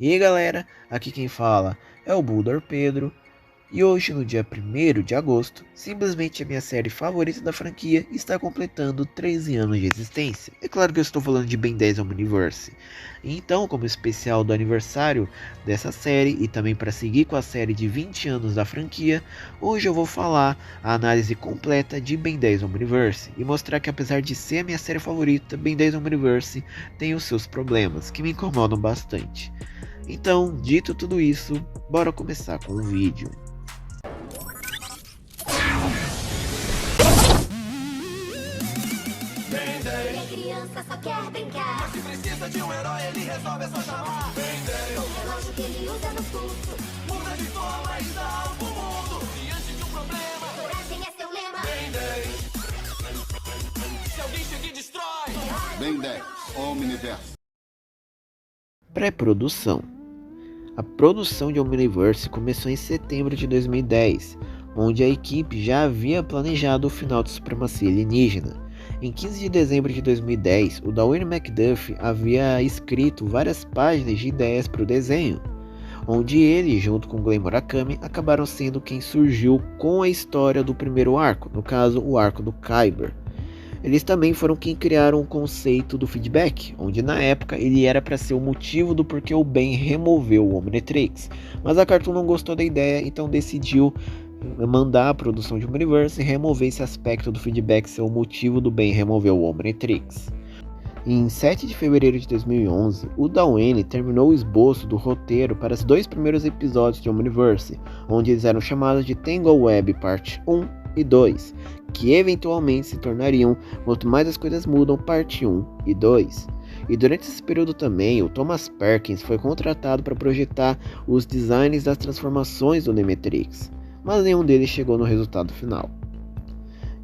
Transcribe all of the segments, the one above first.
E aí galera, aqui quem fala é o Bulldor Pedro, e hoje no dia 1º de agosto, simplesmente a minha série favorita da franquia está completando 13 anos de existência. É claro que eu estou falando de Ben 10 Omniverse. Então, como especial do aniversário dessa série e também para seguir com a série de 20 anos da franquia, hoje eu vou falar a análise completa de Ben 10 Omniverse e mostrar que apesar de ser a minha série favorita, Ben 10 Omniverse tem os seus problemas que me incomodam bastante. Então, dito tudo isso, bora começar com o vídeo. Criança só quer brincar. Mas se precisa de um herói, ele resolve, é só chamar. Ben 10. O relógio que ele usa no pulso. Muda de forma e salva o mundo. Diante de um problema, Coragem é seu lema. Ben 10. Se alguém chega e destrói. Ben 10, Omniverse. Pré-produção. A produção de Omniverse começou em setembro de 2010, onde a equipe já havia planejado o final de Supremacia Alienígena. Em 15 de dezembro de 2010, o Dwayne McDuffie havia escrito várias páginas de ideias para o desenho, onde ele, junto com Glenn Murakami, acabaram sendo quem surgiu com a história do primeiro arco, no caso o arco do Kyber. Eles também foram quem criaram o conceito do feedback, onde na época ele era para ser o motivo do porquê o Ben removeu o Omnitrix, mas a Cartoon não gostou da ideia, então decidiu mandar a produção de Omniverse e remover esse aspecto do feedback ser o motivo do Ben remover o Omnitrix. Em 7 de fevereiro de 2011, o Dwayne terminou o esboço do roteiro para os 2 primeiros episódios de Omniverse, onde eles eram chamados de Tangle Web Parte 1 e 2, que eventualmente se tornariam Quanto Mais as Coisas Mudam Parte 1 e 2. E durante esse período também, o Thomas Perkins foi contratado para projetar os designs das transformações do Omnitrix, mas nenhum deles chegou no resultado final.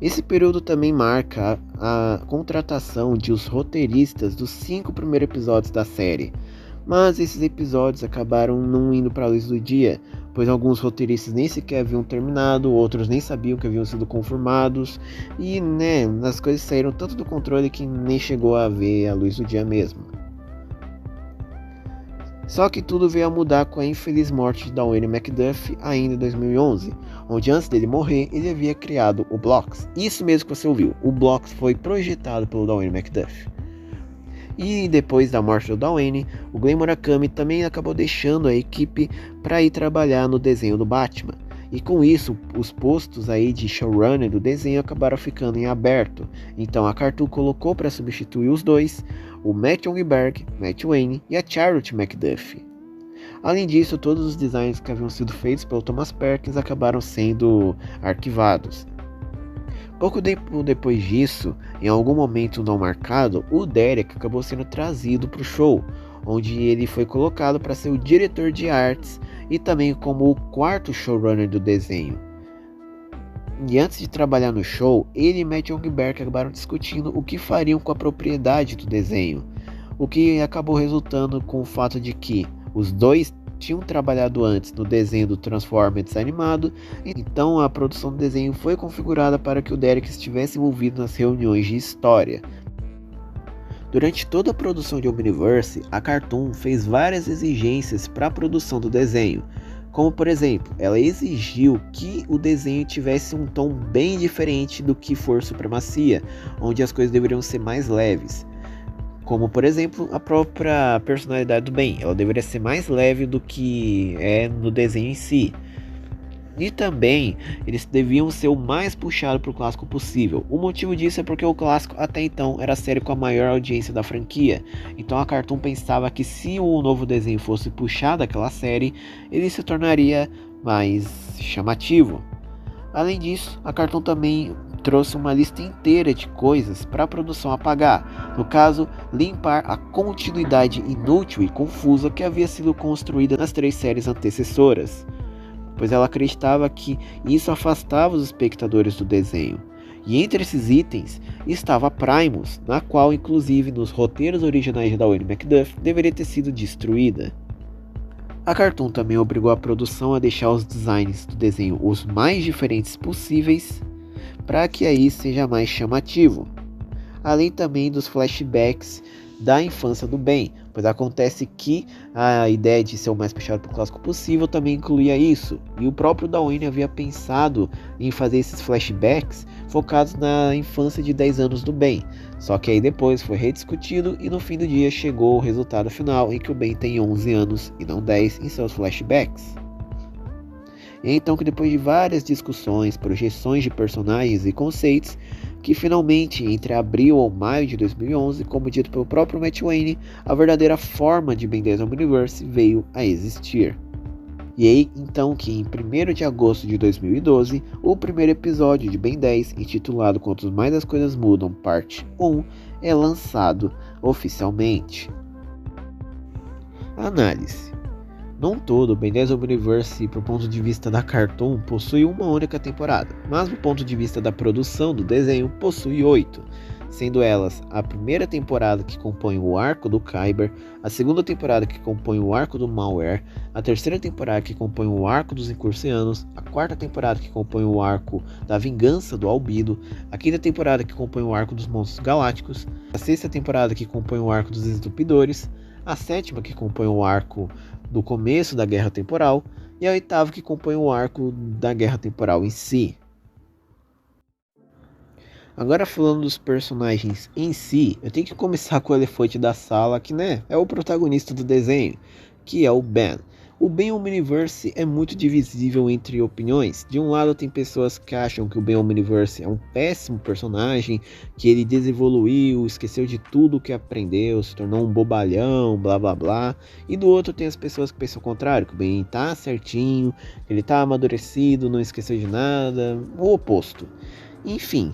Esse período também marca a contratação de os roteiristas dos 5 primeiros episódios da série, mas esses episódios acabaram não indo para a luz do dia, pois alguns roteiristas nem sequer haviam terminado, outros nem sabiam que haviam sido confirmados, e as coisas saíram tanto do controle que nem chegou a ver a luz do dia mesmo. Só que tudo veio a mudar com a infeliz morte de Dwayne McDuffie ainda em 2011, onde antes dele morrer ele havia criado o Blocks. Isso mesmo que você ouviu, o Blocks foi projetado pelo Dwayne McDuffie. E depois da morte do Dwayne, o Glenn Murakami também acabou deixando a equipe para ir trabalhar no desenho do Batman. E com isso, os postos aí de showrunner do desenho acabaram ficando em aberto. Então a Cartoon colocou para substituir os dois o Matt Youngberg, Matt Wayne e a Charlotte McDuffie. Além disso, todos os designs que haviam sido feitos pelo Thomas Perkins acabaram sendo arquivados. Pouco tempo depois disso, em algum momento não marcado, o Derek acabou sendo trazido para o show, onde ele foi colocado para ser o diretor de artes e também como o 4º showrunner do desenho. E antes de trabalhar no show, ele e Matt Youngberg acabaram discutindo o que fariam com a propriedade do desenho, o que acabou resultando com o fato de que os dois tinham trabalhado antes no desenho do Transformers animado, então a produção do desenho foi configurada para que o Derek estivesse envolvido nas reuniões de história. Durante toda a produção de Omniverse, a Cartoon fez várias exigências para a produção do desenho, como por exemplo, ela exigiu que o desenho tivesse um tom bem diferente do que for Supremacia, onde as coisas deveriam ser mais leves. Como por exemplo, a própria personalidade do Ben, ela deveria ser mais leve do que é no desenho em si. E também, eles deviam ser o mais puxado para o clássico possível. O motivo disso é porque o clássico até então era a série com a maior audiência da franquia. Então a Cartoon pensava que se o novo desenho fosse puxar daquela série, ele se tornaria mais chamativo. Além disso, a Cartoon também trouxe uma lista inteira de coisas para a produção apagar. No caso, limpar a continuidade inútil e confusa que havia sido construída nas 3 séries antecessoras, pois ela acreditava que isso afastava os espectadores do desenho. E entre esses itens estava a Primus, na qual inclusive nos roteiros originais de Dwayne McDuffie deveria ter sido destruída. A Cartoon também obrigou a produção a deixar os designs do desenho os mais diferentes possíveis, para que aí seja mais chamativo. Além também dos flashbacks da infância do Ben, Pois acontece que a ideia de ser o mais puxado pro clássico possível também incluía isso. E o próprio Dwayne havia pensado em fazer esses flashbacks focados na infância de 10 anos do Ben. Só que aí depois foi rediscutido e no fim do dia chegou o resultado final em que o Ben tem 11 anos e não 10 em seus flashbacks. E então que depois de várias discussões, projeções de personagens e conceitos, que finalmente entre abril ou maio de 2011, como dito pelo próprio Matt Wayne, a verdadeira forma de Ben 10 Omniverse veio a existir. E aí então que em 1º de agosto de 2012, o primeiro episódio de Ben 10, intitulado Quanto Mais as Coisas Mudam, parte 1, é lançado oficialmente. Análise. Num todo, Ben 10 Omniverse, por ponto de vista da Cartoon, possui uma única temporada, mas do ponto de vista da produção do desenho, possui 8, sendo elas a primeira temporada que compõe o arco do Kyber, a segunda temporada que compõe o arco do Malware, a terceira temporada que compõe o arco dos Incursianos, a quarta temporada que compõe o arco da Vingança do Albedo, a quinta temporada que compõe o arco dos Monstros Galácticos, a sexta temporada que compõe o arco dos Estupidores, a sétima que compõe o arco do começo da Guerra Temporal e a oitava que compõe o arco da Guerra Temporal em si. Agora falando dos personagens em si, eu tenho que começar com o elefante da sala, que é o protagonista do desenho, que é o Ben. O Ben Omniverse é muito divisível entre opiniões. De um lado tem pessoas que acham que o Ben Omniverse é um péssimo personagem, que ele desevoluiu, esqueceu de tudo que aprendeu, se tornou um bobalhão, blá blá blá. E do outro tem as pessoas que pensam o contrário, que o Ben tá certinho, que ele tá amadurecido, não esqueceu de nada, o oposto. Enfim,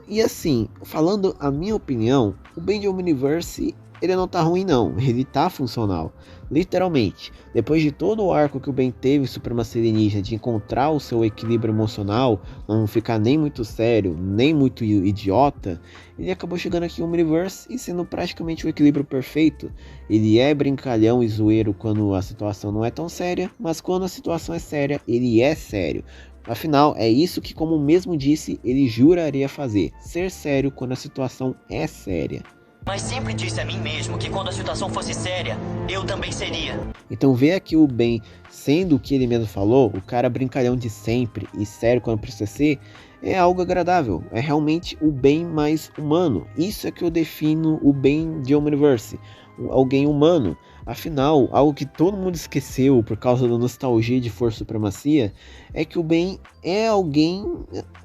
e assim, falando a minha opinião, o Ben Omniverse ele não tá ruim não, ele tá funcional. Literalmente, depois de todo o arco que o Ben teve em Supremacia Alienígena, de encontrar o seu equilíbrio emocional, não ficar nem muito sério, nem muito idiota, ele acabou chegando aqui no Omniverse e sendo praticamente o equilíbrio perfeito. Ele é brincalhão e zoeiro quando a situação não é tão séria, mas quando a situação é séria, ele é sério. Afinal, é isso que, como mesmo disse, ele juraria fazer, ser sério quando a situação é séria. Mas sempre disse a mim mesmo que quando a situação fosse séria, eu também seria. Então ver aqui o Ben sendo o que ele mesmo falou, o cara brincalhão de sempre e sério quando precisa ser, é algo agradável. É realmente o Ben mais humano. Isso é que eu defino o Ben de Omniverse. Alguém humano. Afinal, algo que todo mundo esqueceu por causa da nostalgia de Força e Supremacia é que o Ben é alguém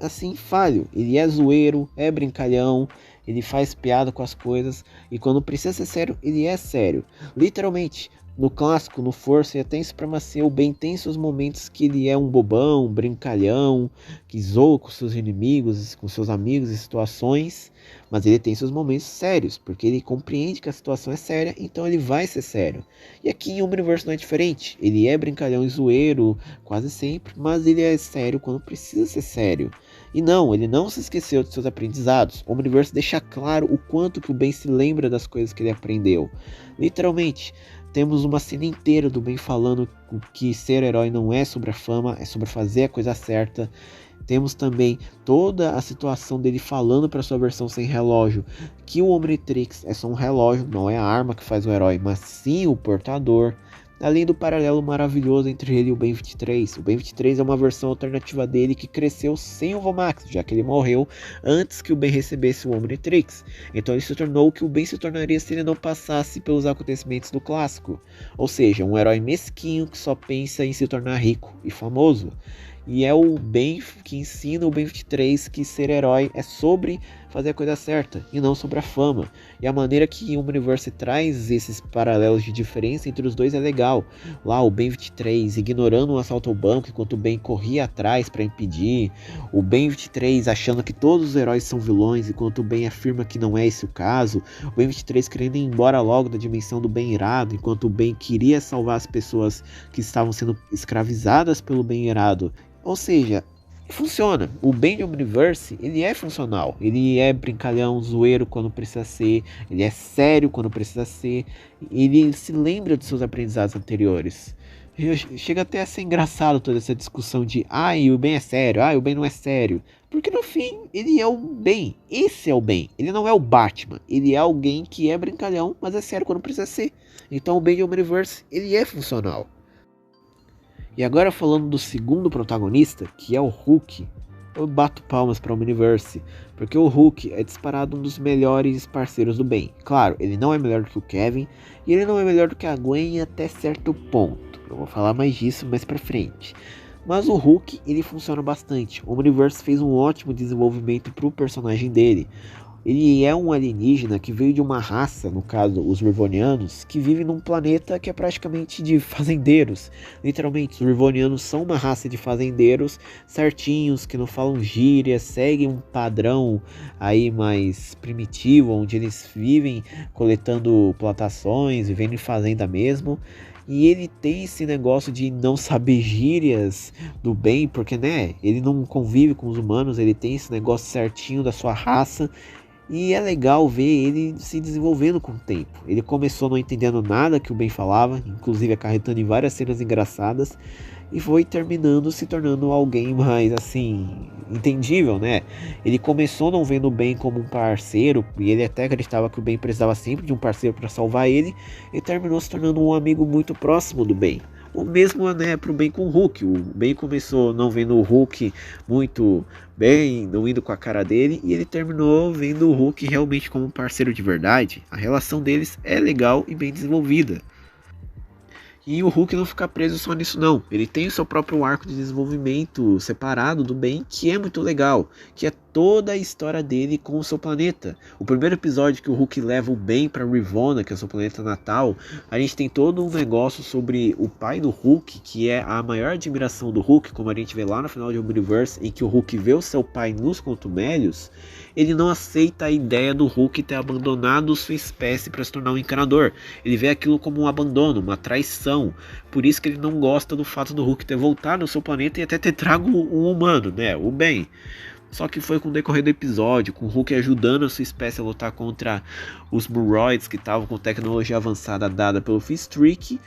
assim falho. Ele é zoeiro, é brincalhão, ele faz piada com as coisas e quando precisa ser sério, ele é sério. Literalmente, no clássico, no Força e até em Supremacia, o Ben tem seus momentos que ele é um bobão, um brincalhão, que zoa com seus inimigos, com seus amigos e situações, mas ele tem seus momentos sérios, porque ele compreende que a situação é séria, então ele vai ser sério. E aqui em Omniverse não é diferente, ele é brincalhão e zoeiro quase sempre, mas ele é sério quando precisa ser sério. E não, ele não se esqueceu de seus aprendizados. O Omniverse deixa claro o quanto que o Ben se lembra das coisas que ele aprendeu. Literalmente, temos uma cena inteira do Ben falando que ser herói não é sobre a fama, é sobre fazer a coisa certa. Temos também toda a situação dele falando para sua versão sem relógio que o Omnitrix é só um relógio, não é a arma que faz o herói, mas sim o portador. Além do paralelo maravilhoso entre ele e o Ben 23. O Ben 23 é uma versão alternativa dele que cresceu sem o Vomax, já que ele morreu antes que o Ben recebesse o Omnitrix. Então ele se tornou o que o Ben se tornaria se ele não passasse pelos acontecimentos do clássico. Ou seja, um herói mesquinho que só pensa em se tornar rico e famoso. E é o Ben que ensina o Ben 23 que ser herói é sobre fazer a coisa certa e não sobre a fama. E a maneira que o Omniverse traz esses paralelos de diferença entre os dois é legal. Lá o Ben 23 ignorando um assalto ao banco enquanto o Ben corria atrás para impedir. O Ben 23 achando que todos os heróis são vilões enquanto o Ben afirma que não é esse o caso. O Ben 23 querendo ir embora logo da dimensão do Ben irado enquanto o Ben queria salvar as pessoas que estavam sendo escravizadas pelo Ben irado. Ou seja, funciona. O Ben de Omniverse, ele é funcional. Ele é brincalhão, zoeiro quando precisa ser. Ele é sério quando precisa ser. Ele se lembra de seus aprendizados anteriores. Chega até a ser engraçado toda essa discussão de o Ben é sério, o Ben não é sério. Porque no fim, ele é o bem. Esse é o bem. Ele não é o Batman. Ele é alguém que é brincalhão, mas é sério quando precisa ser. Então o bem de Omniverse, ele é funcional. E agora falando do segundo protagonista, que é o Hulk, eu bato palmas para o Omniverse, porque o Hulk é disparado um dos melhores parceiros do bem. Claro, ele não é melhor do que o Kevin, e ele não é melhor do que a Gwen até certo ponto. Eu vou falar mais disso mais pra frente. Mas o Hulk, ele funciona bastante. O Omniverse fez um ótimo desenvolvimento pro personagem dele. Ele é um alienígena que veio de uma raça, no caso os Rivonianos, que vive num planeta que é praticamente de fazendeiros. Literalmente, os Rivonianos são uma raça de fazendeiros certinhos, que não falam gírias, seguem um padrão aí mais primitivo, onde eles vivem coletando plantações, vivendo em fazenda mesmo. E ele tem esse negócio de não saber gírias do bem, porque né, ele não convive com os humanos, ele tem esse negócio certinho da sua raça. E é legal ver ele se desenvolvendo com o tempo. Ele começou não entendendo nada que o Ben falava, inclusive acarretando em várias cenas engraçadas, e foi terminando se tornando alguém mais assim, entendível, né? Ele começou não vendo o Ben como um parceiro, e ele até acreditava que o Ben precisava sempre de um parceiro para salvar ele, e terminou se tornando um amigo muito próximo do Ben. O mesmo, né, pro Ben com o Hulk. O Ben começou não vendo o Hulk muito bem, não indo com a cara dele, e ele terminou vendo o Hulk realmente como um parceiro de verdade. A relação deles é legal e bem desenvolvida. E o Hulk não fica preso só nisso não, ele tem o seu próprio arco de desenvolvimento separado do Ben, que é muito legal, que é toda a história dele com o seu planeta. O primeiro episódio que o Hulk leva o Ben para Rivona, que é o seu planeta natal, a gente tem todo um negócio sobre o pai do Hulk, que é a maior admiração do Hulk, como a gente vê lá no final de Omniverse, em que o Hulk vê o seu pai nos contumélios. Ele não aceita a ideia do Hulk ter abandonado sua espécie para se tornar um encanador. Ele vê aquilo como um abandono, uma traição. Por isso que ele não gosta do fato do Hulk ter voltado ao seu planeta e até ter trago um humano, né, o Ben. Só que foi com o decorrer do episódio, com o Hulk ajudando a sua espécie a lutar contra os Muroids, que estavam com tecnologia avançada dada pelo Fistrick,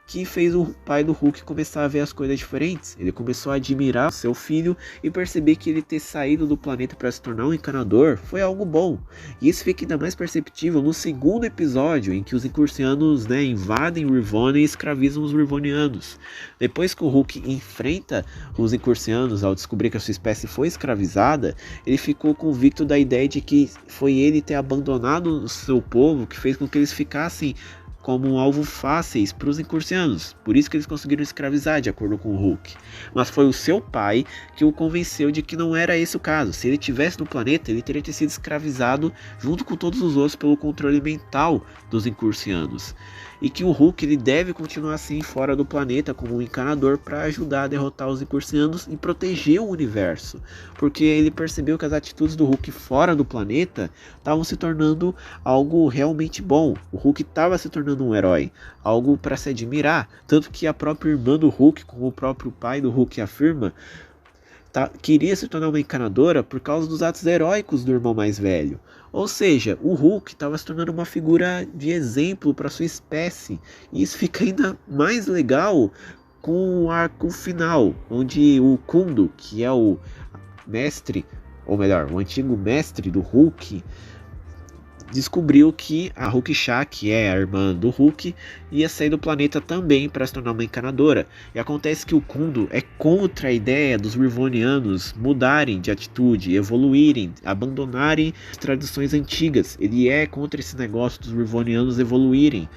que fez o pai do Hulk começar a ver as coisas diferentes. Ele começou a admirar seu filho e perceber que ele ter saído do planeta para se tornar um encanador foi algo bom. E isso fica ainda mais perceptível no segundo episódio, em que os incursianos, né, invadem Rivona e escravizam os Rivonianos. Depois que o Hulk enfrenta os incursianos ao descobrir que a sua espécie foi escravizada, ele ficou convicto da ideia de que foi ele ter abandonado o seu povo que fez com que eles ficassem como um alvo fáceis para os incursianos, por isso que eles conseguiram escravizar, de acordo com o Hulk. Mas foi o seu pai que o convenceu de que não era esse o caso. Se ele estivesse no planeta, ele teria sido escravizado junto com todos os outros pelo controle mental dos incursianos. E que o Hulk ele deve continuar assim fora do planeta como um encanador para ajudar a derrotar os incursianos e proteger o universo. Porque ele percebeu que as atitudes do Hulk fora do planeta estavam se tornando algo realmente bom. O Hulk estava se tornando um herói, algo para se admirar. Tanto que a própria irmã do Hulk, como o próprio pai do Hulk afirma, queria se tornar uma encanadora por causa dos atos heróicos do irmão mais velho. Ou seja, o Hulk estava se tornando uma figura de exemplo para sua espécie. E isso fica ainda mais legal com o arco final, onde o Kundo, que é o mestre, ou melhor, o antigo mestre do Hulk, descobriu que a Hulk-Chá, que é a irmã do Hulk, ia sair do planeta também para se tornar uma encanadora. E acontece que o Kundo é contra a ideia dos Rivonianos mudarem de atitude, evoluírem, abandonarem as tradições antigas. Ele é contra esse negócio dos Rivonianos evoluírem.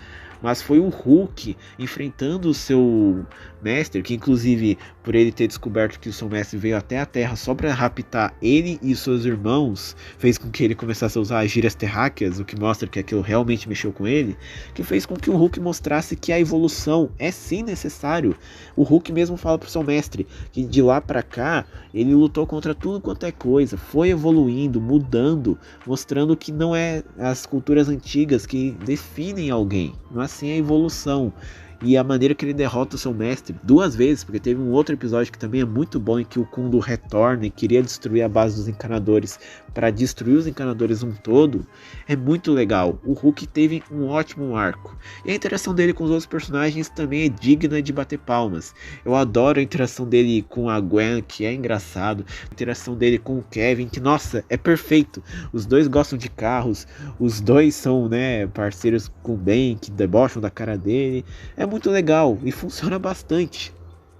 Mas foi o Hulk enfrentando o seu mestre, que inclusive por ele ter descoberto que o seu mestre veio até a Terra só para raptar ele e seus irmãos, fez com que ele começasse a usar as gírias terráqueas, o que mostra que aquilo realmente mexeu com ele, que fez com que o Hulk mostrasse que a evolução é sim necessário. O Hulk mesmo fala pro seu mestre que de lá para cá ele lutou contra tudo quanto é coisa, foi evoluindo, mudando, mostrando que não é as culturas antigas que definem alguém, mas sim a evolução. e a maneira que ele derrota o seu mestre 2 vezes, porque teve um outro episódio que também é muito bom, em que o Kundu retorna e queria destruir a base dos encanadores para destruir os encanadores um todo. É muito legal. O Hulk teve um ótimo arco, e a interação dele com os outros personagens também é digna de bater palmas. Eu adoro a interação dele com a Gwen, que é engraçado, a interação dele com o Kevin, que nossa, é perfeito. Os dois gostam de carros, os dois são, né, parceiros com o Ben, que debocham da cara dele. É muito legal e funciona bastante.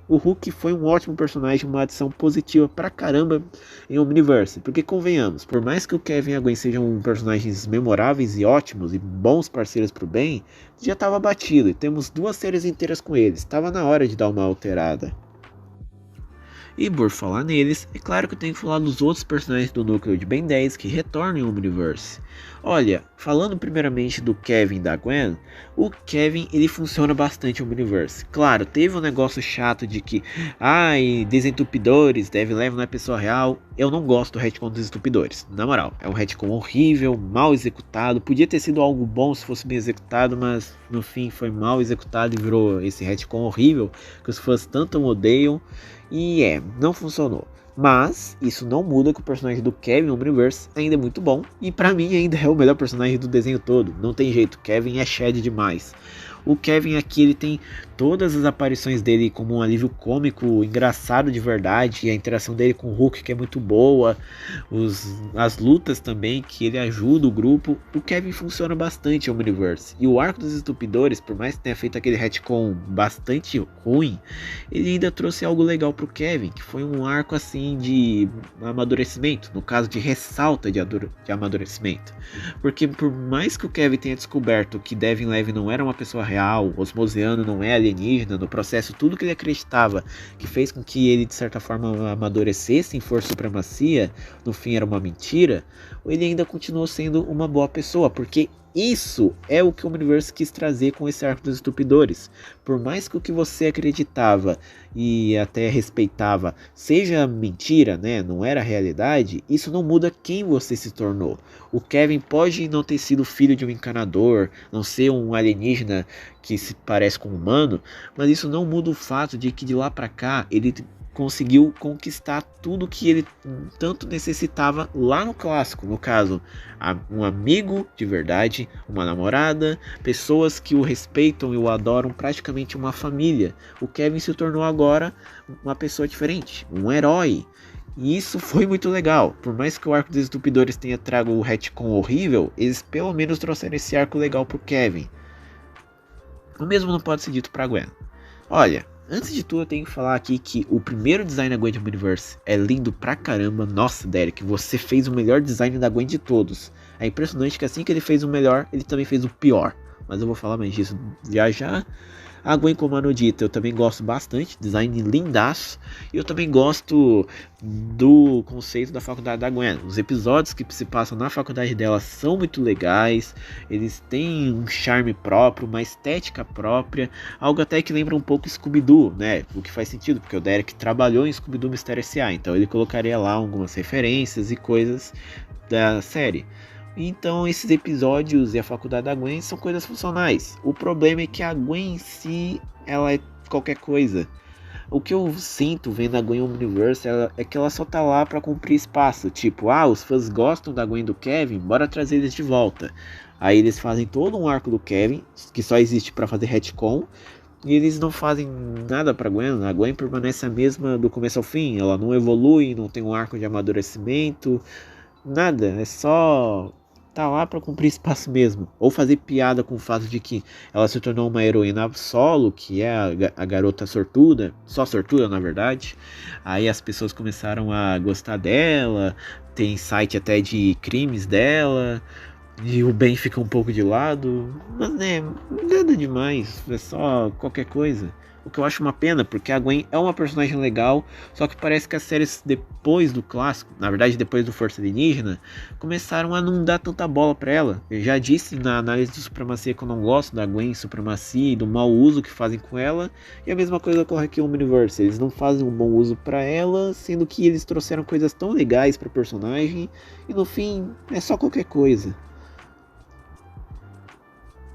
O Hulk foi um ótimo personagem, uma adição positiva pra caramba em Omniverse, porque convenhamos, por mais que o Kevin e a Gwen sejam personagens memoráveis e ótimos e bons parceiros pro bem, já estava batido e temos 2 séries inteiras com eles, estava na hora de dar uma alterada. E por falar neles, é claro que eu tenho que falar dos outros personagens do núcleo de Ben 10 que retornam em Omniverse. Olha, falando primeiramente do Kevin e da Gwen, o Kevin ele funciona bastante em Omniverse. Claro, teve um negócio chato de que, desentupidores, Devin Level não é pessoa real. Eu não gosto do retcon dos desentupidores, na moral. É um retcon horrível, mal executado. Podia ter sido algo bom se fosse bem executado, mas no fim foi mal executado e virou esse retcon horrível que os fãs tanto odeiam. E não funcionou. Mas isso não muda que o personagem do Kevin Omniverse ainda é muito bom. E pra mim ainda é o melhor personagem do desenho todo. Não tem jeito, Kevin é Shed demais. O Kevin aqui ele tem todas as aparições dele como um alívio cômico, engraçado de verdade. E a interação dele com o Hulk que é muito boa. As lutas também, que ele ajuda o grupo. O Kevin funciona bastante em Omniverse. E o arco dos estupidores, por mais que tenha feito aquele retcon bastante ruim, ele ainda trouxe algo legal pro Kevin, que foi um arco assim de amadurecimento. No caso de ressalta de amadurecimento. Porque por mais que o Kevin tenha descoberto que Devin Levi não era uma pessoa real, Osmosiano não é alienígena, no processo tudo que ele acreditava que fez com que ele de certa forma amadurecesse em força e supremacia, no fim era uma mentira, ele ainda continuou sendo uma boa pessoa, porque isso é o que o Omniverse quis trazer com esse arco dos estupidores. Por mais que o que você acreditava e até respeitava seja mentira, né, não era realidade, isso não muda quem você se tornou. O Kevin pode não ter sido filho de um encanador, não ser um alienígena que se parece com um humano, mas isso não muda o fato de que de lá pra cá ele conseguiu conquistar tudo que ele tanto necessitava lá no clássico. No caso, um amigo de verdade, uma namorada, pessoas que o respeitam e o adoram, praticamente uma família. O Kevin se tornou agora uma pessoa diferente, um herói. E isso foi muito legal. Por mais que o arco dos estupidores tenha trago o retcon horrível, eles pelo menos trouxeram esse arco legal pro Kevin. O mesmo não pode ser dito pra Gwen. Olha, antes de tudo eu tenho que falar aqui que o primeiro design da Gwen de Omniverse é lindo pra caramba. Nossa, Derek, você fez o melhor design da Gwen de todos. É impressionante que assim que ele fez o melhor, ele também fez o pior. Mas eu vou falar mais disso já já. A Gwen como Anodita eu também gosto bastante, design lindaço. E eu também gosto do conceito da faculdade da Gwen. Os episódios que se passam na faculdade dela são muito legais. Eles têm um charme próprio, uma estética própria. Algo até que lembra um pouco Scooby-Doo, né? O que faz sentido, porque o Derek trabalhou em Scooby-Doo Mistério S.A. Então ele colocaria lá algumas referências e coisas da série. Então esses episódios e a faculdade da Gwen são coisas funcionais. O problema é que a Gwen em si, ela é qualquer coisa. O que eu sinto vendo a Gwen Omniverse é que ela só tá lá pra cumprir espaço. Tipo, os fãs gostam da Gwen do Kevin, bora trazer eles de volta. Aí eles fazem todo um arco do Kevin, que só existe pra fazer retcon. E eles não fazem nada pra Gwen. A Gwen permanece a mesma do começo ao fim. Ela não evolui, não tem um arco de amadurecimento. Nada, é só tá lá pra cumprir espaço mesmo. Ou fazer piada com o fato de que ela se tornou uma heroína solo, que é a garota sortuda, só sortuda na verdade. Aí as pessoas começaram a gostar dela, tem site até de crimes dela, e o Ben fica um pouco de lado. Mas nada demais, é só qualquer coisa. O que eu acho uma pena, porque a Gwen é uma personagem legal, só que parece que as séries depois do clássico, na verdade depois do Força Alienígena, começaram a não dar tanta bola pra ela. Eu já disse na análise de Supremacia que eu não gosto da Gwen Supremacia e do mau uso que fazem com ela, e a mesma coisa ocorre aqui no Omniverse. Eles não fazem um bom uso pra ela, sendo que eles trouxeram coisas tão legais pra personagem, e no fim é só qualquer coisa.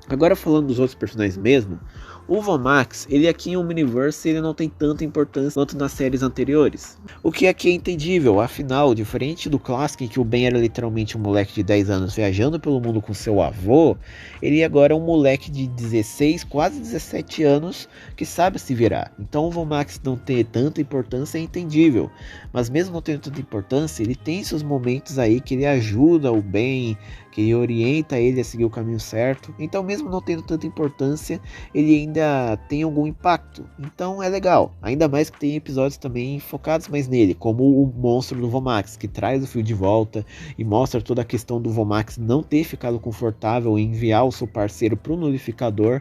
Agora falando dos outros personagens mesmo, O Vomax, ele aqui em Omniverse, ele não tem tanta importância quanto nas séries anteriores. O que aqui é entendível, afinal, diferente do clássico em que o Ben era literalmente um moleque de 10 anos viajando pelo mundo com seu avô, ele agora é um moleque de 16, quase 17 anos que sabe se virar. Então o Vomax não ter tanta importância é entendível, mas mesmo não tendo tanta importância, ele tem seus momentos aí que ele ajuda o Ben, que ele orienta ele a seguir o caminho certo. Então mesmo não tendo tanta importância, ele ainda tem algum impacto. Então é legal, ainda mais que tem episódios também focados mais nele, como o monstro do Vomax, que traz o fio de volta e mostra toda a questão do Vomax não ter ficado confortável em enviar o seu parceiro pro nullificador.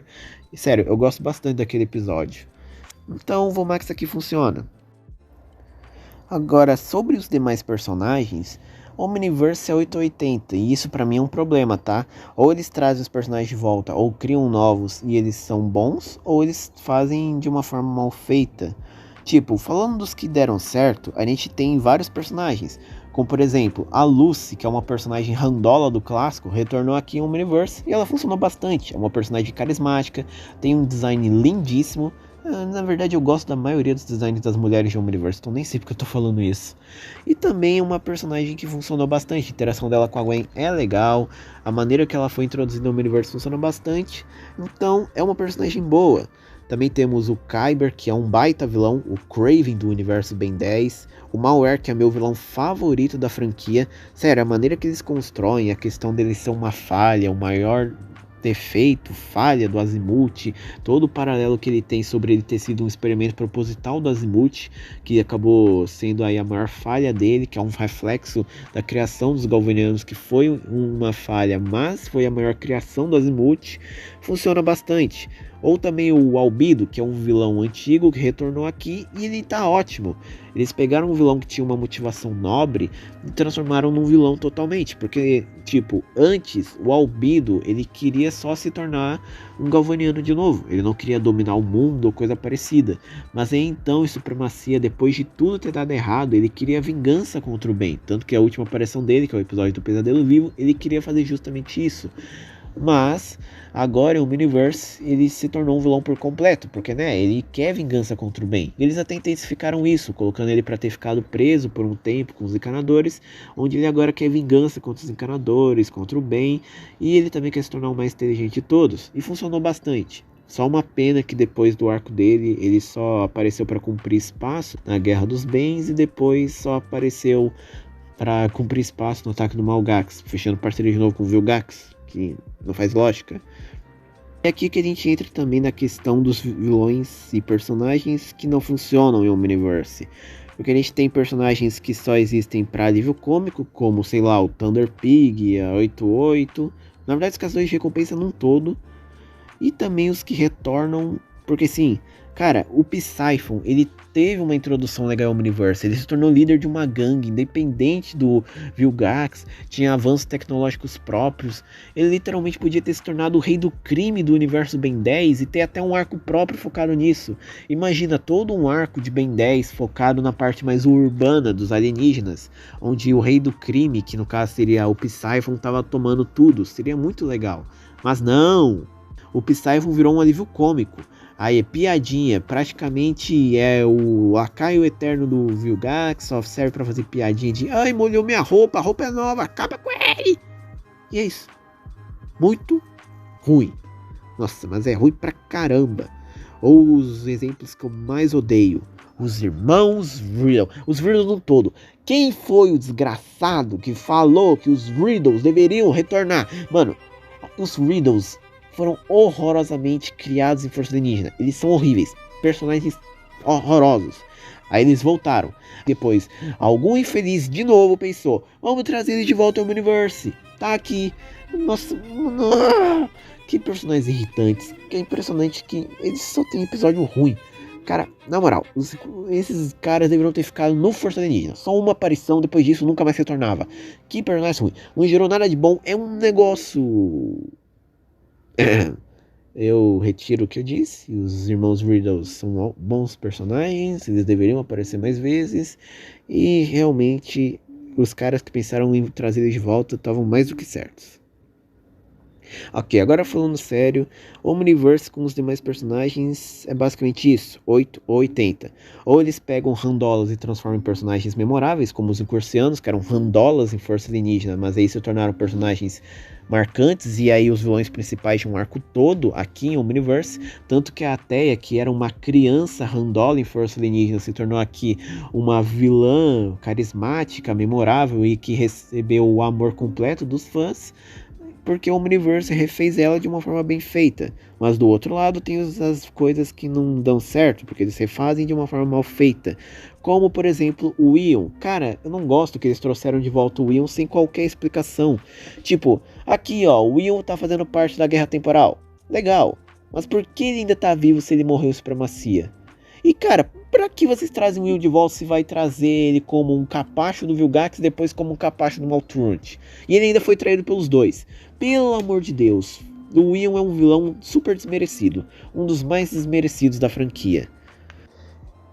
E sério, eu gosto bastante daquele episódio. Então o Vomax aqui funciona. Agora, sobre os demais personagens, Omniverse é 880 e isso pra mim é um problema, tá? Ou eles trazem os personagens de volta ou criam novos e eles são bons, ou eles fazem de uma forma mal feita. Tipo, falando dos que deram certo, a gente tem vários personagens, como por exemplo, a Lucy, que é uma personagem randola do clássico, retornou aqui em Omniverse e ela funcionou bastante. É uma personagem carismática, tem um design lindíssimo. Na verdade eu gosto da maioria dos designs das mulheres de Omniverse, então nem sei porque eu tô falando isso. E também uma personagem que funcionou bastante, a interação dela com a Gwen é legal, a maneira que ela foi introduzida no Omniverse funciona bastante, então é uma personagem boa. Também temos o Kyber, que é um baita vilão, o Kraven do universo Ben 10, o Malware, que é meu vilão favorito da franquia. Sério, a maneira que eles constroem, a questão deles ser uma falha, o maior defeito, falha do Azimuth, todo o paralelo que ele tem sobre ele ter sido um experimento proposital do Azimuth, que acabou sendo aí a maior falha dele, que é um reflexo da criação dos Galvanianos, que foi uma falha, mas foi a maior criação do Azimuth, funciona bastante. Ou também o Albedo, que é um vilão antigo que retornou aqui e ele tá ótimo. Eles pegaram um vilão que tinha uma motivação nobre e transformaram num vilão totalmente. Porque, tipo, antes o Albedo, ele queria só se tornar um Galvaniano de novo. Ele não queria dominar o mundo ou coisa parecida. Mas aí então, em Supremacia, depois de tudo ter dado errado, ele queria vingança contra o bem. Tanto que a última aparição dele, que é o episódio do Pesadelo Vivo, ele queria fazer justamente isso. Mas agora o Omniverse ele se tornou um vilão por completo, porque né, ele quer vingança contra o bem. Eles até intensificaram isso, colocando ele para ter ficado preso por um tempo com os encanadores, onde ele agora quer vingança contra os encanadores, contra o bem, e ele também quer se tornar o mais inteligente de todos, e funcionou bastante. Só uma pena que depois do arco dele, ele só apareceu para cumprir espaço na Guerra dos Bens, e depois só apareceu para cumprir espaço no ataque do Malgax, fechando parceria de novo com o Vilgax, que não faz lógica. É aqui que a gente entra também na questão dos vilões e personagens que não funcionam em Omniverse. Porque a gente tem personagens que só existem para alívio cômico, como, sei lá, o Thunder Pig, a 88. Na verdade, os caçadores de recompensa num todo. E também os que retornam, porque sim, cara, o Psyphon, ele teve uma introdução legal ao Omniverse, ele se tornou líder de uma gangue, independente do Vilgax, tinha avanços tecnológicos próprios, ele literalmente podia ter se tornado o rei do crime do universo Ben 10 e ter até um arco próprio focado nisso. Imagina todo um arco de Ben 10 focado na parte mais urbana dos alienígenas, onde o rei do crime, que no caso seria o Psyphon, estava tomando tudo, seria muito legal. Mas não! O Psyphon virou um alívio cômico. Aí é piadinha, praticamente é o lacaio eterno do Vilgax, só serve pra fazer piadinha de ai, molhou minha roupa, a roupa é nova, acaba com ele! E é isso. Muito ruim. Nossa, mas é ruim pra caramba. Ou os exemplos que eu mais odeio. Os irmãos Riddle. Os Riddles no todo. Quem foi o desgraçado que falou que os Riddles deveriam retornar? Mano, os Riddles foram horrorosamente criados em Força Alienígena. Eles são horríveis, personagens horrorosos. Aí eles voltaram. Depois, algum infeliz de novo pensou: vamos trazer ele de volta ao Universe. Tá aqui. Nossa, que personagens irritantes. Que é impressionante que eles só têm episódio ruim. Cara, na moral, esses caras deveriam ter ficado no Força Alienígena. Só uma aparição, depois disso nunca mais retornava. Que personagem ruim. Não gerou nada de bom. É um negócio... Eu retiro o que eu disse. Os irmãos Riddles são bons personagens, eles deveriam aparecer mais vezes. E realmente os caras que pensaram em trazer eles de volta estavam mais do que certos. Ok, agora falando sério, o Omniverse com os demais personagens é basicamente isso, 8 ou 80. Ou eles pegam randolas e transformam em personagens memoráveis, como os Incursianos, que eram randolas em Força Alienígena, mas aí se tornaram personagens marcantes, e aí os vilões principais de um arco todo aqui em Omniverse, tanto que a Ateia, que era uma criança randola em Força Alienígena, se tornou aqui uma vilã carismática, memorável e que recebeu o amor completo dos fãs, porque o Omniverse refez ela de uma forma bem feita. Mas do outro lado tem as coisas que não dão certo, porque eles refazem de uma forma mal feita. Como, por exemplo, o Ion. Cara, eu não gosto que eles trouxeram de volta o Ion sem qualquer explicação. Tipo, aqui ó, o Ion tá fazendo parte da Guerra Temporal. Legal, mas por que ele ainda tá vivo se ele morreu em Supremacia? E cara, pra que vocês trazem o Ion de volta se vai trazer ele como um capacho do Vilgax e depois como um capacho do Maltruant? E ele ainda foi traído pelos dois. Pelo amor de Deus, o Ion é um vilão super desmerecido, um dos mais desmerecidos da franquia.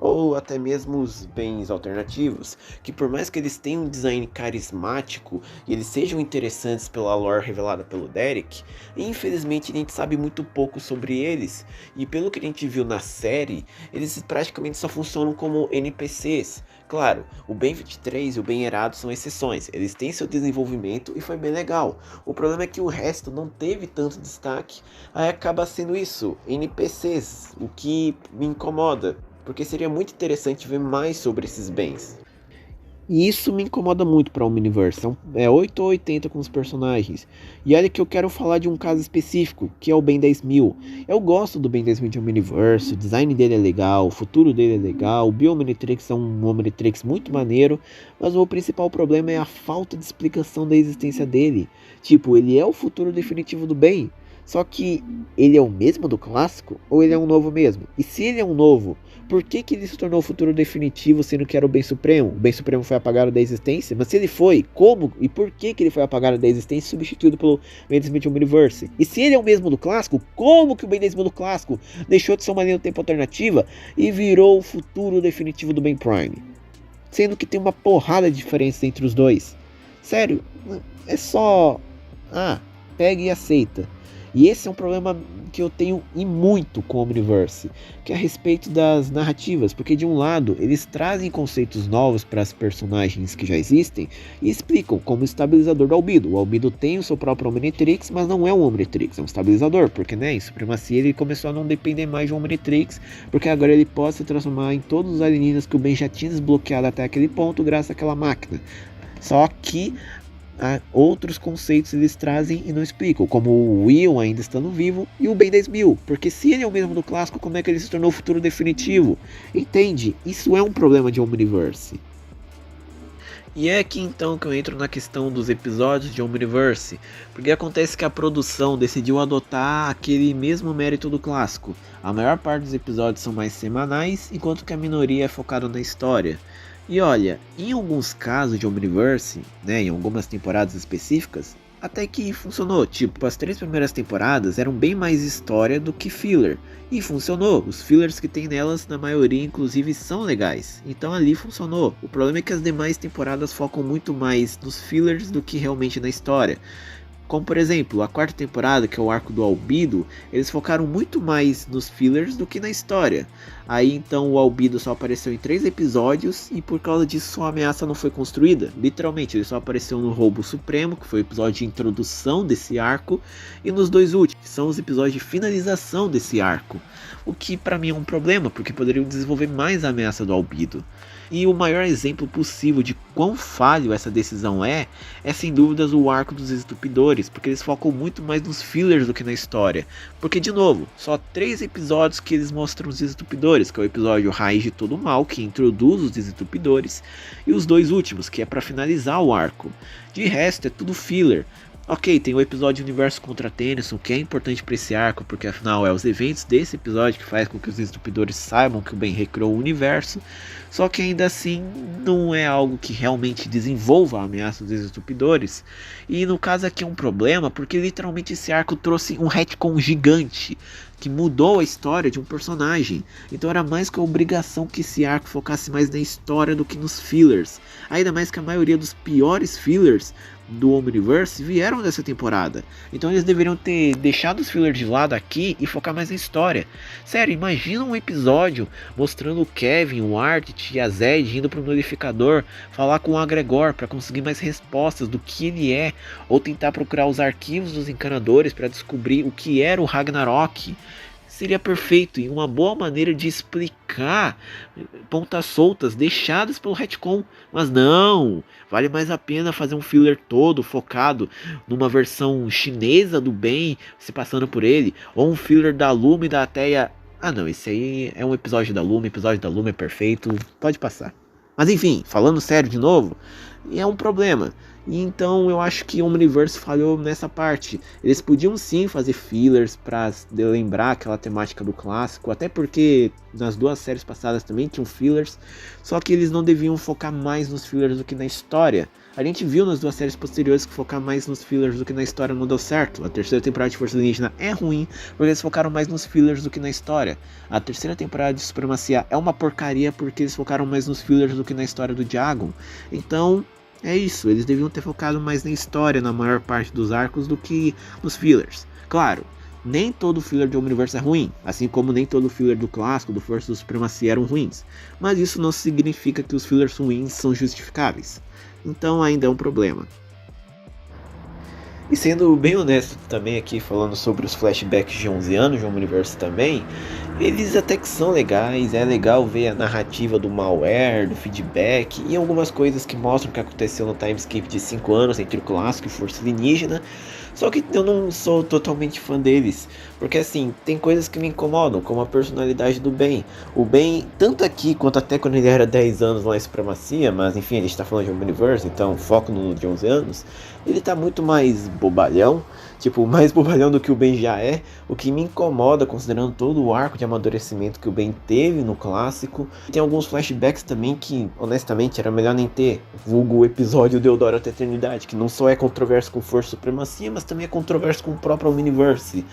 Ou até mesmo os bens alternativos, que por mais que eles tenham um design carismático e eles sejam interessantes pela lore revelada pelo Derek, infelizmente a gente sabe muito pouco sobre eles, e pelo que a gente viu na série, eles praticamente só funcionam como NPCs. Claro, o Ben 23 e o Ben Herado são exceções, eles têm seu desenvolvimento e foi bem legal. O problema é que o resto não teve tanto destaque, aí acaba sendo isso, NPCs, o que me incomoda. Porque seria muito interessante ver mais sobre esses bens. E isso me incomoda muito para o Omniverse. É 8 ou 80 com os personagens. E olha que eu quero falar de um caso específico, que é o Ben 10.000. Eu gosto do Ben 10.000 de Omniverse, o design dele é legal, o futuro dele é legal, o Bio-Omnitrix é um Omnitrix muito maneiro, mas o principal problema é a falta de explicação da existência dele. Tipo, ele é o futuro definitivo do Ben, só que ele é o mesmo do clássico ou ele é um novo mesmo? E se ele é um novo, por que ele se tornou o futuro definitivo sendo que era o Bem Supremo? O Bem Supremo foi apagado da existência? Mas se ele foi, como e por que ele foi apagado da existência e substituído pelo Ben 10.000 de Omniverse? E se ele é o mesmo do clássico, como que o Ben 10.000 do clássico deixou de ser uma linha do tempo alternativa e virou o futuro definitivo do Ben Prime? Sendo que tem uma porrada de diferença entre os dois. Sério, é só... pega e aceita. E esse é um problema que eu tenho e muito com o Omniverse, que é a respeito das narrativas, porque de um lado eles trazem conceitos novos para as personagens que já existem e explicam como o estabilizador do Albedo. O Albedo tem o seu próprio Omnitrix, mas não é um Omnitrix, é um estabilizador, porque em Supremacia ele começou a não depender mais de um Omnitrix, porque agora ele pode se transformar em todos os alienígenas que o Ben já tinha desbloqueado até aquele ponto graças àquela máquina. Só que outros conceitos eles trazem e não explicam, como o Will ainda estando vivo e o Ben 10.000, porque se ele é o mesmo do clássico, como é que ele se tornou o futuro definitivo? Entende? Isso é um problema de Omniverse. E é aqui então que eu entro na questão dos episódios de Omniverse, porque acontece que a produção decidiu adotar aquele mesmo mérito do clássico. A maior parte dos episódios são mais semanais, enquanto que a minoria é focada na história. E olha, em alguns casos de Omniverse, em algumas temporadas específicas, até que funcionou. Tipo, as 3 primeiras temporadas eram bem mais história do que filler. E funcionou, os fillers que tem nelas, na maioria inclusive, são legais. Então ali funcionou. O problema é que as demais temporadas focam muito mais nos fillers do que realmente na história. Como por exemplo, a 4ª temporada, que é o arco do Albedo, eles focaram muito mais nos fillers do que na história. Aí então o Albedo só apareceu em 3 episódios e por causa disso sua ameaça não foi construída. Literalmente, ele só apareceu no Roubo Supremo, que foi o episódio de introdução desse arco, e nos 2 últimos, que são os episódios de finalização desse arco. O que pra mim é um problema, porque poderiam desenvolver mais a ameaça do Albedo. E o maior exemplo possível de quão falho essa decisão é sem dúvidas o arco dos Estupidores, porque eles focam muito mais nos fillers do que na história. Porque de novo, só 3 episódios que eles mostram os Estupidores, que é o episódio Raiz de Todo o Mal, que introduz os Estupidores, e os 2 últimos, que é para finalizar o arco. De resto é tudo filler. Ok, tem o episódio Universo contra Tennyson, que é importante para esse arco, porque afinal é os eventos desse episódio que faz com que os Estupidores saibam que o Ben recriou o universo, só que ainda assim não é algo que realmente desenvolva a ameaça dos Estupidores, e no caso aqui é um problema, porque literalmente esse arco trouxe um retcon gigante, que mudou a história de um personagem. Então era mais que a obrigação que esse arco focasse mais na história do que nos fillers. Ainda mais que a maioria dos piores fillers do Omniverse vieram dessa temporada. Então eles deveriam ter deixado os fillers de lado aqui e focar mais na história. Sério, imagina um episódio mostrando o Kevin, o Ardit e a Zed indo pro Nullificador falar com o Agregor para conseguir mais respostas do que ele é, ou tentar procurar os arquivos dos encanadores para descobrir o que era o Ragnarok. Seria perfeito e uma boa maneira de explicar pontas soltas deixadas pelo retcon. Mas não, vale mais a pena fazer um filler todo focado numa versão chinesa do Ben se passando por ele, ou um filler da Lume e da Ateia. Ah não, esse aí é um episódio da Lume é perfeito, pode passar. Mas enfim, falando sério de novo, é um problema. E então eu acho que o Omniverse falhou nessa parte. Eles podiam sim fazer fillers para lembrar aquela temática do clássico, até porque nas duas séries passadas também tinham fillers, só que eles não deviam focar mais nos fillers do que na história. A gente viu nas duas séries posteriores que focar mais nos fillers do que na história não deu certo. A terceira temporada de Força Alienígena é ruim porque eles focaram mais nos fillers do que na história. A terceira temporada de Supremacia é uma porcaria porque eles focaram mais nos fillers do que na história do Diagon. Então é isso, eles deviam ter focado mais na história na maior parte dos arcos do que nos fillers. Claro, nem todo filler de Omniverse é ruim, assim como nem todo filler do clássico, do Força da Supremacia eram ruins. Mas isso não significa que os fillers ruins são justificáveis. Então ainda é um problema. E sendo bem honesto também aqui, falando sobre os flashbacks de 11 anos de Omniverse também, eles até que são legais, é legal ver a narrativa do malware, do feedback e algumas coisas que mostram o que aconteceu no timeskip de 5 anos entre o clássico e Força Alienígena. Só que eu não sou totalmente fã deles, porque assim, tem coisas que me incomodam, como a personalidade do Ben. O Ben, tanto aqui quanto até quando ele era 10 anos lá em Supremacia, mas enfim, a gente tá falando de Omniverse, então foco no de 11 anos, ele tá muito mais bobalhão, tipo, mais bobalhão do que o Ben já é, o que me incomoda considerando todo o arco de amadurecimento que o Ben teve no clássico. Tem alguns flashbacks também que, honestamente, era melhor nem ter, vulgo o episódio Deodoro até a Eternidade, que não só é controverso com Força Supremacia, mas também é controverso com o próprio Omniverse.